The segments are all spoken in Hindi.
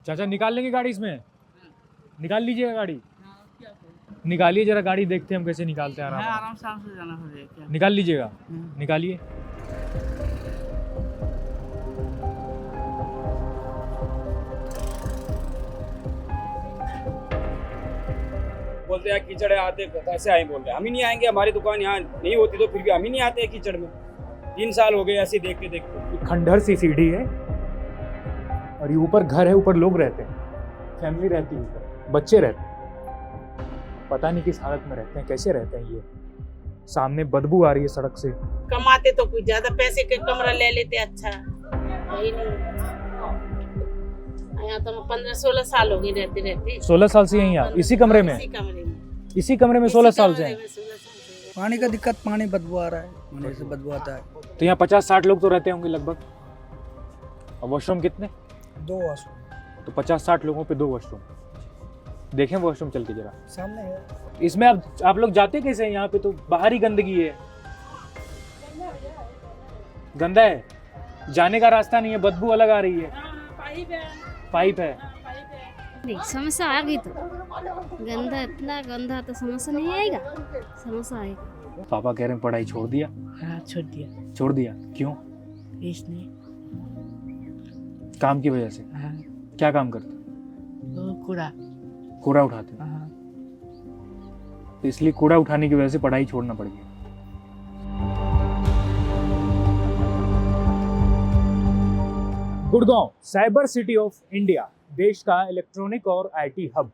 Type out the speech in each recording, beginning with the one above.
चाचा निकाल लेंगे गाड़ी इसमें? निकाल लीजिएगा गाड़ी, निकालिए जरा गाड़ी, देखते हैं हम कैसे निकालते हैं। आराम से जाना पड़ेगा क्या? निकाल लीजिएगा, निकालिए। बोलते हैं कीचड़ है, आते कैसे आए, बोल रहे हम ही नहीं आएंगे, हमारी दुकान यहाँ नहीं होती तो फिर भी हम ही नहीं आते कीचड़ में। 3 साल हो गए ऐसे देखते देखते। खंडहर सी सीढ़ी है और ये ऊपर घर है, ऊपर लोग रहते हैं, फैमिली रहती है ऊपर, बच्चे रहते हैं, पता नहीं किस हालत में रहते हैं, कैसे रहते हैं। ये सामने बदबू आ रही है सड़क से। कमाते तो कुछ ज्यादा पैसे के कमरा ले लेते, अच्छा यही नहीं। यहाँ तो 15-16 साल हो गए रहते रहते। 16 साल से यहीं आप इसी कमरे में? इसी कमरे में 16 साल से हैं। पानी का दिक्कत, पानी बदबू आ रहा है, पानी से बदबू आता है। तो यहाँ 50-60 लोग तो रहते होंगे लगभग। और वॉशरूम कितने? 2 वॉशरूम। तो 50-60 लोगों पे 2 वॉशरूम। देखें वॉशरूम चल के जरा सामने है। इसमें आप लोग जाते कैसे हैं? यहाँ पे तो बाहर ही गंदगी है, गंदा है, जाने का रास्ता नहीं है, बदबू अलग आ रही है। पाइप है। देख समस्या आ गई तो गंदा, इतना गंदा तो समस्या नहीं आएगा, समस्या आएगा। पापा कह रहे हैं पढ़ाई छोड़ दिया? हाँ छोड़ दिया। छोड़ दिया क्यों? इसने काम की वजह से? हाँ क्या काम करते? कूड़ा। कूड़ा उठाते हैं। हाँ तो इसलिए कूड़ा उठाने की वजह से पढ़ाई छोड़ना पड़ गया। Gurgaon cyber city of India, देश का इलेक्ट्रॉनिक और आईटी हब।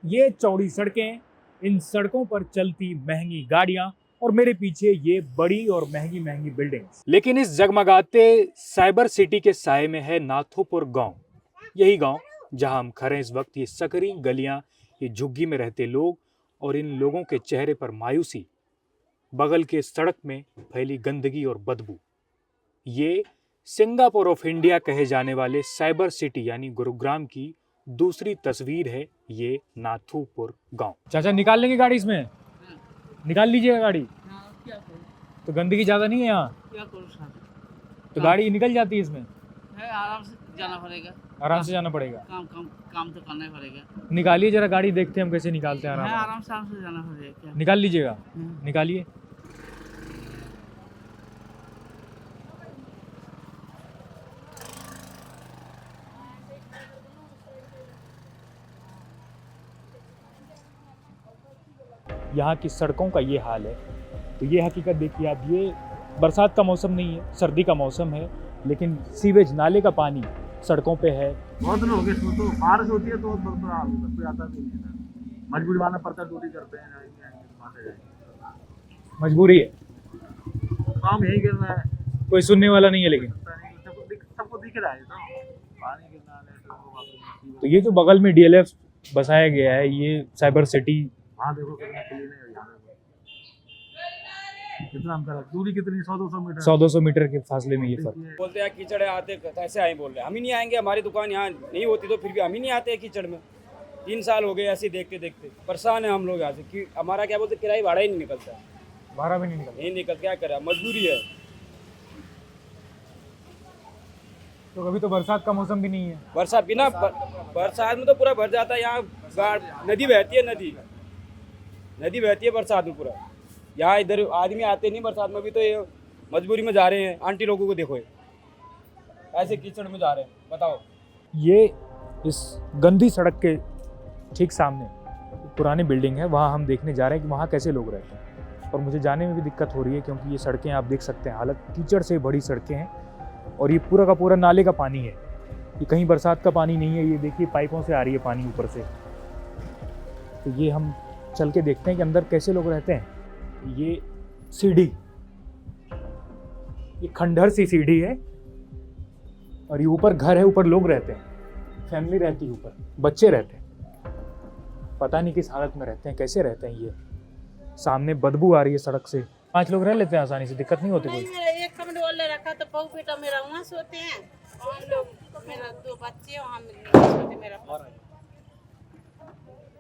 ये चौड़ी सड़कें, इन सड़कों पर चलती महंगी गाड़ियां और मेरे पीछे ये बड़ी और महंगी महंगी बिल्डिंग्स। लेकिन इस जगमगाते साइबर सिटी के साये में है नाथोपुर गांव। यही गांव जहां हम खड़े इस वक्त। ये सकरी गलियां, ये झुग्गी में रहते लोग और इन लोगों के चेहरे पर मायूसी, बगल के सड़क में फैली गंदगी और बदबू। ये सिंगापुर ऑफ इंडिया कहे जाने वाले साइबर सिटी यानी गुरुग्राम की दूसरी तस्वीर है ये नाथुपुर गांव। चाचा निकाल लेंगे गाड़ी इसमें? निकाल लीजिएगा गाड़ी, तो गंदगी ज्यादा नहीं है यहाँ? क्या करूँ साहब? तो गाड़ी निकल जाती है इसमें? आराम से जाना पड़ेगा। आराम से जाना पड़ेगा। काम तो करना ही पड़ेगा। निकालिए जरा गाड़ी, देखते हैं हम कैसे निकालते हैं। आराम से जाना पड़ेगा क्या? निकाल लीजिएगा, निकालिए। यहाँ की सड़कों का ये हाल है। तो ये हकीकत देखिए आप, ये बरसात का मौसम नहीं है, सर्दी का मौसम है, लेकिन सीवेज नाले का पानी सड़कों पे है। बहुत लोग तो बारिश होती है तो आता भी नहीं है, मजबूरी वाला पड़ता ड्यूटी करते हैं, मजबूरी है, काम यही करना है, कोई सुनने वाला नहीं है। लेकिन सबको दिख रहा है पानी गिरना। तो ये जो बगल में डीएलएफ बसाया गया है, ये साइबर सिटी, हाँ देखो कितना क्लीन है, कितना अंतर, दूरी कितनी, 100-200 मीटर, 100-200 मीटर के फासले में ये फर्क। बोलते हैं कीचड़ है, आते कैसे आए, बोल रहे हम ही नहीं आएंगे, हमारी दुकान यहाँ नहीं होती तो फिर भी हम ही नहीं आते कीचड़ में। 3 साल हो गए ऐसे देखते देखते, परेशान है हम लोग यहाँ से कि हमारा क्या बोलते किराया भाड़ा ही नहीं निकलता है। भाड़ा भी नहीं निकलता, नहीं निकल, क्या करें, मजबूरी है। तो कभी तो बरसात का मौसम भी नहीं है। बरसात बिना बरसात में तो पूरा भर जाता है यहाँ, नदी बहती है, नदी बहती है बरसात में पूरा। यहाँ इधर आदमी आते नहीं बरसात में, भी तो ये मजबूरी में जा रहे हैं। आंटी लोगों को देखो ऐसे कीचड़ में जा रहे हैं, बताओ। ये इस गंदी सड़क के ठीक सामने पुरानी बिल्डिंग है, वहाँ हम देखने जा रहे हैं कि वहाँ कैसे लोग रहते हैं। और मुझे जाने में भी दिक्कत हो रही है क्योंकि ये सड़कें आप देख सकते हैं, हालत कीचड़ से भरी सड़कें हैं और ये पूरा का पूरा नाले का पानी है। ये कहीं बरसात का पानी नहीं है, ये देखिए पाइपों से आ रही है पानी ऊपर से। तो ये हम चल के देखते हैं कि अंदर कैसे लोग रहते हैं। ये सीढ़ी, ये खंडहर सी सीढ़ी है और ये ऊपर घर है, ऊपर लोग रहते हैं, फैमिली रहती है, ऊपर बच्चे रहते हैं, पता नहीं किस हालत में रहते हैं, कैसे रहते हैं। ये सामने बदबू आ रही है सड़क से। 5 लोग रह लेते हैं आसानी से, दिक्कत नहीं होती कोई। मेरा एक कमरे वाले रखा तो बहू बेटा मेरा वहाँ सोते हैं, और हम लोग, मेरा 2 बच्चे वहाँ सोते, मेरा।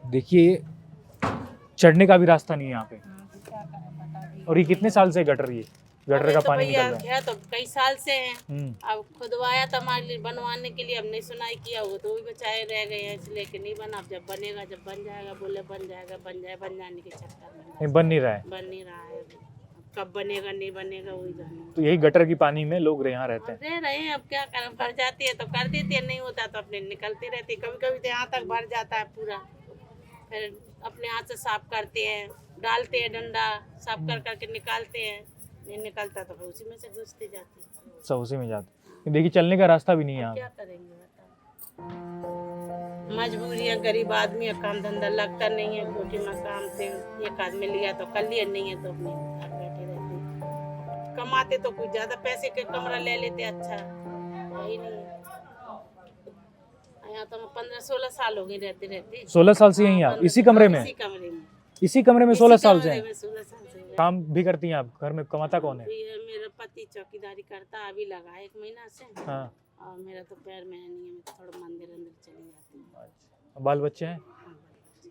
देखिए चढ़ने का भी रास्ता नहीं है यहाँ पे। और ये कितने साल से गटर, ये गटर अभी का तो पानी भैया निकल रहा है तो कई साल से है। है। अब खुदवाया था हमारे लिए बनवाने के लिए, हमने सुनाई किया हो तो भी बचाए रह गए हैं, इसलिए कि नहीं बना। अब जब बनेगा, जब बन जाएगा, बोले बन जाएगा, बन जाने के चक्कर में नहीं बन नहीं रहा है। बन नहीं रहा है। अब कब बनेगा नहीं बनेगा वही जाने। तो यही गटर की पानी में लोग यहाँ रहते हैं। रह रहे हैं, अब क्या करें, भर जाती है तो कर देते हैं, नहीं होता तो अपने निकलते रहते। कभी कभी तो यहाँ तक भर जाता है पूरा, फिर अपने हाथ से साफ करते हैं, डालते हैं डंडा, साफ कर करके निकालते हैं। नहीं निकलता तो फिर उसी में से घुसते जाते हैं। सब उसी में जाते। देखिए चलने का रास्ता भी नहीं है यहाँ। क्या करेंगे बताओ, मजबूरी है, गरीब आदमी है, काम धंधा लगता नहीं है, कोठी में काम से एक आदमी लिया तो कर लिया, नहीं है तो अपने घर बैठे रहते। कमाते तो कुछ ज्यादा पैसे के कमरा ले लेते, अच्छा वही नहीं है। यहाँ तो 15-16 साल हो गए रहते रहते। 16 साल से यहीं आप इसी कमरे में? इसी कमरे में, इसी कमरे में 16 साल से हैं। 16 साल से हो गए। काम भी करती हैं आप? घर में कमाता कौन है? ये मेरा पति चौकीदारी करता है, अभी लगा है 1 महीना से। हाँ। और मेरा तो पैर में है नहीं है, मैं तो थोड़ा मंदिर अंदर चली जाती हूँ। अच्छा। बाल बच्चे हैं?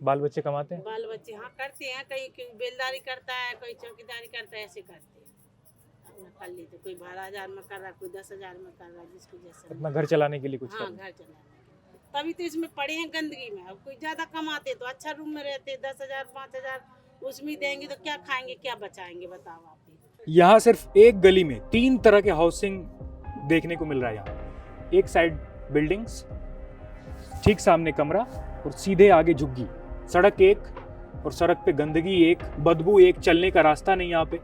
बाल बच्चे कमाते हैं? बाल बच्चे हाँ करते हैं, कहीं बेलदारी करता है, कोई चौकीदारी करता है, ऐसे करते हैं। अपना कर लेते, कोई 12,000 में कर रहा, कोई 10,000 में कर रहा, जिसको जैसा। अपना घर चलाने के लिए कुछ हाँ करना। घर चलाने के लिए। तभी तो इसमें पड़े हैं गंदगी में। अब कोई ज्यादा कमाते तो अच्छा रूम में रहते, 10,000 5,000 उसमें देंगे तो क्या खाएंगे, क्या बचाएंगे, बताओ आप ही। यहाँ सिर्फ एक गली में 3 तरह के हाउसिंग देखने को मिल रहा है। यहाँ एक साइड बिल्डिंग्स, ठीक सामने कमरा और सीधे आगे झुग्गी। सड़क एक और सड़क पे गंदगी एक, बदबू एक, चलने का रास्ता नहीं, यहाँ पे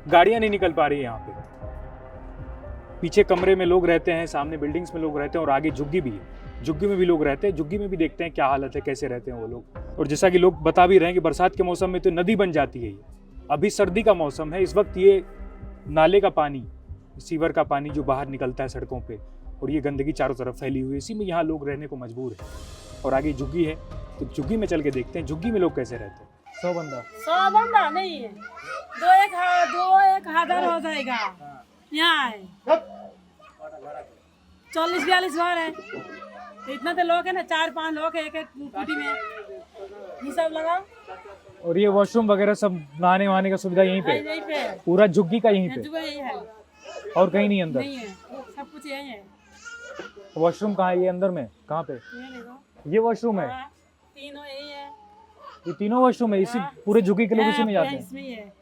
गाड़ियां नहीं निकल पा रही है। यहाँ पे पीछे कमरे में लोग रहते हैं, सामने बिल्डिंग्स में लोग रहते हैं और आगे झुग्गी भी है। झुग्गी में भी लोग रहते हैं। झुग्गी में भी देखते हैं क्या हालत है, कैसे रहते हैं वो लोग। और जैसा कि लोग बता भी रहे हैं कि बरसात के मौसम में तो नदी बन जाती है ये। अभी सर्दी का मौसम है, इस वक्त ये नाले का पानी, सीवर का पानी जो बाहर निकलता है सड़कों पे, और ये गंदगी चारों तरफ फैली हुई है। इसी में यहाँ लोग रहने को मजबूर है। और आगे झुग्गी है, तो झुग्गी में चल के देखते हैं झुग्गी में लोग कैसे रहते हैं। 100 बंदा 100 बंदा नहीं है, 2-1,000 हो जाएगा। यहाँ है 40-42 घर है, तो इतना तो लोग है ना, 4-5 लोग है एक कुटी में, ये सब लगाओ। और ये वॉशरूम वगैरह सब नहाने वहाने का सुविधा यहीं पे? यहीं पे है, पूरा झुग्गी का यहीं पे? यही है, और कहीं नहीं अंदर? नहीं है, सब कुछ यही है। वॉशरूम कहाँ है ये अंदर में? कहाँ पे? ये देखो, ये वॉशरूम है? हाँ, तीनों यही है। ये तीनों वॉशरूम है? इसी पूरे झुग्गी के लोग इसी में जाते हैं? इसमें ही है।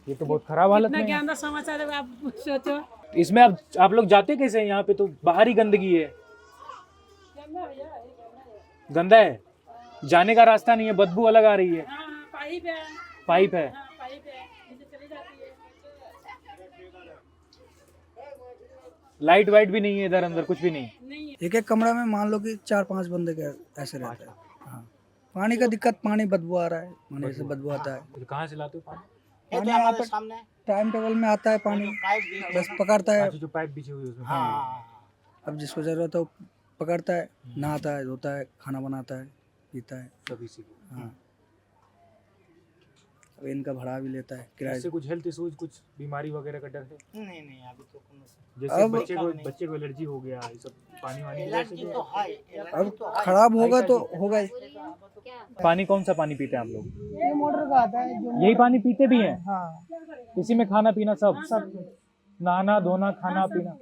ये तो बहुत खराब हालत इतना में है। गंदा समाचार है, आप सोचो। इसमें आप लोग जाते कैसे हैं? यहाँ पे तो बाहर ही गंदगी है, गंदा है, जाने का रास्ता नहीं है, बदबू अलग आ रही है। हाँ, पाइप है, पाइप है? हाँ, पाइप है, नीचे चली जाती है। लाइट वाइट भी नहीं है इधर अंदर? कुछ भी नहीं? नहीं है। एक कमरा में मान लो कि 4-5 बंदे के ऐसे रहते हैं। हाँ, पानी का दिक्कत, पानी बदबू आ रहा है, पानी से बदबू आता है। तो कहाँ से लाते हो पानी? पानी यहाँ पर टाइम टेबल में आता है पानी, बस पकड़ता है। अच्छा, जो पाइप बिछी हुई है उसमें? हाँ। अब जिसको जरूरत है वो पकड़ता है, नहाता है, धोता है, खाना बनाता है, पीता है। सब इसी को। हाँ, अब इनका भाड़ा भी लेता है, किराए इससे कुछ हेल्थ इश्यूज, कुछ बीमारी वगैरह का डर है? नहीं अभी तो जैसे अब- बच्चे को एलर्जी हो गया, ये सब पानी वानी एलर्जी तो है। अब खराब होगा तो होगा ही। पानी कौन सा पानी पीते हैं आप लोग? ये मोटर का आता है जो। यही पानी पीते भी हैं? हाँ, इसी में खाना पीना सब नहाना धोना खाना पीना?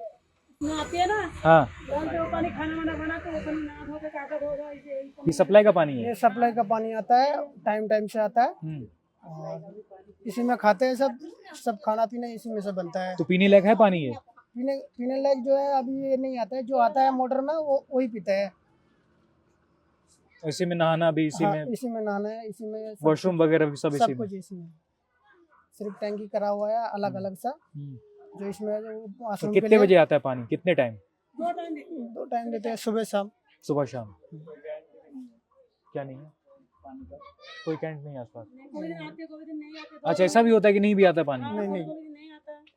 नहाते हैं ना, हाँ। वो पानी खाना वाना बना के वो पानी नहा धो के काका धो दो, इसे ये सप्लाई का पानी है? ये सप्लाई का पानी आता है, टाइम से आता है हम्म। और इसी में खाते हैं सब खाना पीना इसी में से बनता है। तो पीने लायक है पानी ये? पीने लायक जो है अभी ये नहीं आता है, जो आता है मोटर में वो वही पीते हैं। इसी में नहाना भी इसी हाँ, में? इसी में नहाना है, इसी में वॉशरूम वगैरह भी सब इसी में? कुछ इसी में, सिर्फ टैंकी करा हुआ है अलग अलग सा, जो इसमें जो तो वॉशरूम कितने बजे आता है पानी, कितने टाइम? 2 टाइम देते हैं, सुबह शाम। सुबह शाम? क्या नहीं है? कोई कैंट नहीं आसपास? अच्छा, ऐसा भी होता है कि नहीं भी आता पानी? नहीं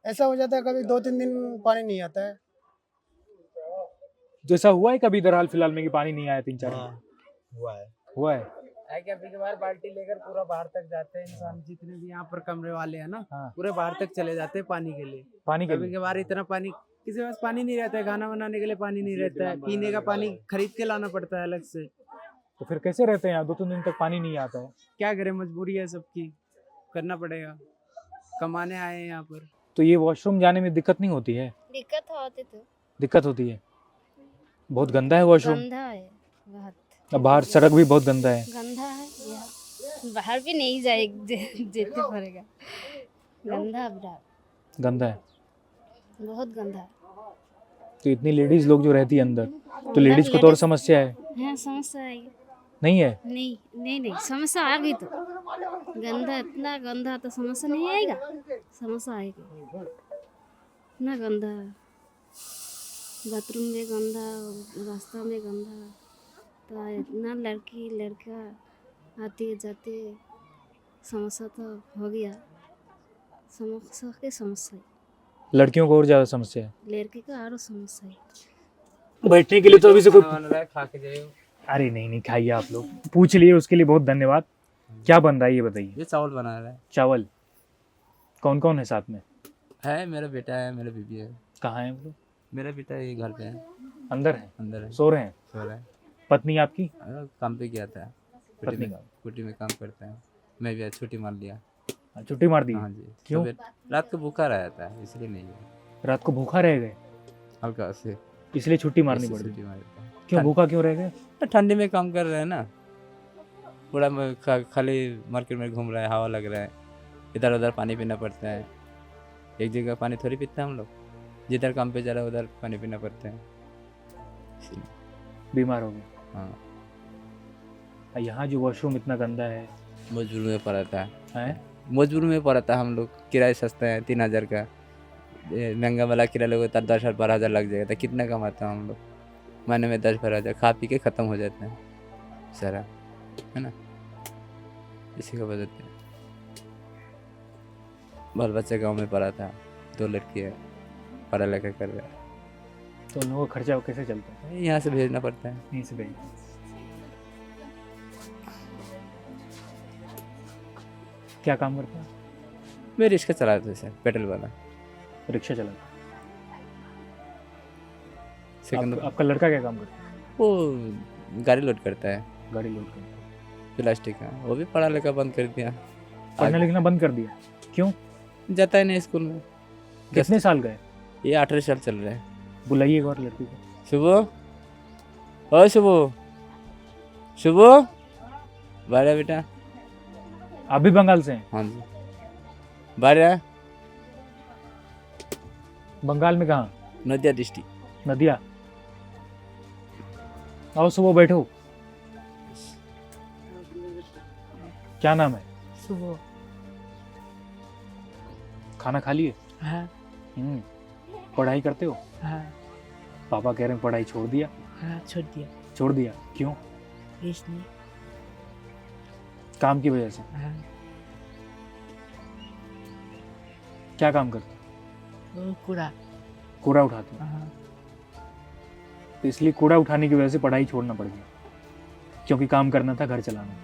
ऐसा हो जाता है, कभी 2-3 दिन पानी नहीं आता है। जैसा हुआ है कभी इधर हाल फिलहाल में कि पानी नहीं आया 3-4 दिन? हुआ है। कभी कभार बाल्टी लेकर पूरा बाहर तक जाते हैं इंसान, जितने भी यहाँ पर कमरे वाले हैं ना, हाँ। पूरे बाहर तक चले जाते हैं पानी के लिए। पानी के कभी लिए? कभार इतना पानी किसी के पास पानी नहीं रहता है, खाना बनाने के लिए पानी नहीं रहता है, पीने का पानी खरीद के लाना पड़ता है अलग से। तो फिर कैसे रहते हैं यहाँ? 2-3 दिन तक पानी नहीं आता है? क्या करें, मजबूरी है सबकी, करना पड़ेगा, कमाने आए हैं यहाँ पर। तो ये वॉशरूम जाने में दिक्कत नहीं होती है? दिक्कत होती तो दिक्कत होती है। बहुत गंदा है वॉशरूम। गंदा है बहुत, अब बाहर सड़क भी बहुत गंदा है। गंदा है यहाँ, बाहर भी नहीं जेते पड़ेगा, गंदा बड़ा, गंदा है। बहुत गंदा है। तो इतनी लेडीज लोग जो रहती है अंदर, तो लेडीज को तो और समस्या है। हाँ समस्या आएगी। नहीं है? नहीं समस्या आ गई तो गंदा, इतना गंदा तो समस्या नहीं आएगा, समस्या आएगी। इतना गंदा, बाथरूम में गंदा, रास्ता में गंदा, तो इतना लड़की लड़का आते जाते समस्या तो हो गया, समस्या की समस्या है। लड़कियों को और ज्यादा समस्या है, लड़के का और समस्या है। बैठने के लिए तो अभी से कोई खा के जाइए। अरे नहीं खाइए, आप लोग पूछ लिए उसके लिए बहुत धन्यवाद। क्या बन रहा है ये बताइए? ये चावल बना रहा है। चावल। कौन कौन है साथ में? है मेरा बेटा है, मेरा बीबी है। कहाँ है वो लोग? मेरा बेटा ये घर पे है, अंदर है, अंदर है, सो रहे हैं। सो रहा है। पत्नी आपकी? काम पे गया था, पत्नी का? कुटी में काम करता है। मैं भी आज छुट्टी मार लिया। छुट्टी मार दी? हाँ जी। क्यों? रात को भूखा रहा था इसलिए नहीं है। रात को भूखा रह गए हल्का से, इसलिए छुट्टी मारनी पड़ी? छुट्टी मार देता है। क्यों भूखा क्यों रह गए? ठंडी में काम कर रहे हैं ना, पूरा खाली मार्केट में घूम रहा है, हवा लग रहा है, इधर उधर पानी पीना पड़ता है। एक जगह पानी थोड़ी पीते हैं हम लोग, जिधर काम पे जा रहा है उधर पानी पीना पड़ता है, बीमार हो गए। हाँ। यहाँ जो वॉशरूम इतना गंदा है। मजबूर में पड़ा था, हैं? मजबूर में पड़ा था हम लोग। किराया सस्ता है, 3000 का, महंगा वाला किराया लोग 10,000 12,000 लग जाएगा। तो कितना कमाता हम लोग? महीने में 10-12,000 खा पी के ख़त्म हो जाता है सारा, है ना। इसी का वजह से बाल बच्चा गाँव में पढ़ा था, 2 लड़की है, पढ़ा लिखा कर रहा है। तो उन लोगों का खर्चा कैसे चलता है? यहाँ से भेजना पड़ता है। यहीं से भेजना। क्या काम करते हैं? मैं रिक्शा चलाता था सर, पेट्रोल वाला रिक्शा चलाता। सेकंड। आपका लड़का क्या काम करता है? वो गाड़ी लोड करता है, गाड़ी लोड करता है। प्लास्टिक का। वो भी पढ़ा लिखा बंद कर दिया, पढ़ना लिखना बंद कर दिया? क्यों? जाता है नहीं स्कूल में। कितने साल गए? ये 18 साल चल रहा है। बुलाइए एक और लड़की को। शुभ, ओ शुभ, शुभ, बारह बेटा। आप भी बंगाल से हैं? हाँ जी। बारह। बंगाल में कहाँ? नदिया डिस्ट्रिक्ट। नदिया। आओ सुबह बैठो। क्या नाम है? सुबह। खाना खा लिए? हाँ। पढ़ाई करते हो? हाँ। पापा कह रहे हैं पढ़ाई छोड़ दिया? हाँ छोड़ दिया। छोड़ दिया क्यों? इसलिए। काम की वजह से? हाँ। क्या काम करते हो? कूड़ा। कूड़ा उठाते हो? हाँ। तो इसलिए कूड़ा उठाने की वजह से पढ़ाई छोड़ना पड़ गया, क्योंकि काम करना था, घर चलाना,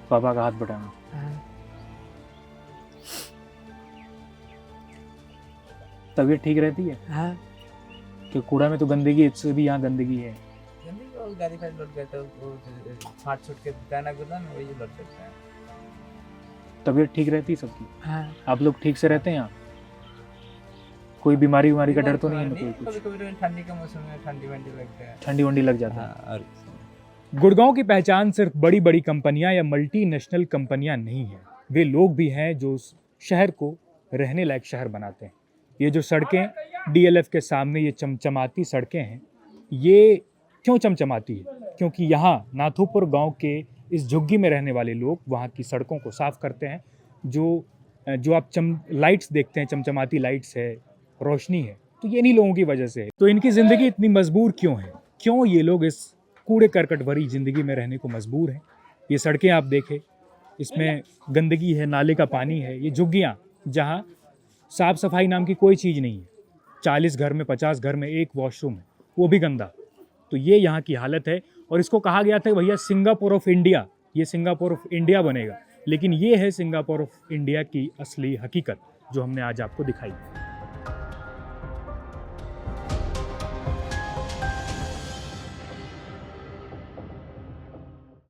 पापा का हाथ बटाना। हाँ। तबीयत ठीक रहती है? हाँ। कि कूड़ा में तो गंदगी, इससे भी यहाँ गंदगी है। गाड़ी फाड़ी लोड करता है, वो छाट छूट के दाना गुदा में वही लोड करता है। तबीयत ठीक रहती है सबकी? हाँ। आप लोग ठीक से रहते हैं यहाँ? कोई बीमारी का डर तो नहीं है ना? कोई कभी कभी तो ठंडी के मौसम में ठंडी वंडी लगता है, ठंडी वंडी लग जाता है। हाँ। और गुड़गांव की पहचान सिर्फ बड़ी बड़ी कंपनियां या मल्टीनेशनल कंपनियां नहीं है, वे लोग भी हैं जो उस शहर को रहने लायक शहर बनाते हैं। ये जो सड़कें DLF के सामने ये चमचमाती सड़कें हैं, ये क्यों चमचमाती है? क्योंकि यहाँ नाथूपुर गांव के इस झुग्गी में रहने वाले लोग वहाँ की सड़कों को साफ करते हैं। जो आप लाइट्स देखते हैं, चमचमाती लाइट्स है, रोशनी है, तो ये इन्हीं लोगों की वजह से है। तो इनकी ज़िंदगी इतनी मजबूर क्यों है? क्यों ये लोग इस कूड़े करकट भरी ज़िंदगी में रहने को मजबूर हैं? ये सड़कें आप देखें, इसमें गंदगी है, नाले का पानी है। ये झुग्गियाँ जहाँ साफ़ सफाई नाम की कोई चीज़ नहीं है, 40 घर में 50 घर में एक वॉशरूम है, वो भी गंदा। तो ये यहाँ की हालत है। और इसको कहा गया था भैया सिंगापुर ऑफ इंडिया, ये सिंगापुर ऑफ इंडिया बनेगा, लेकिन ये है सिंगापुर ऑफ इंडिया की असली हकीकत जो हमने आज आपको दिखाई।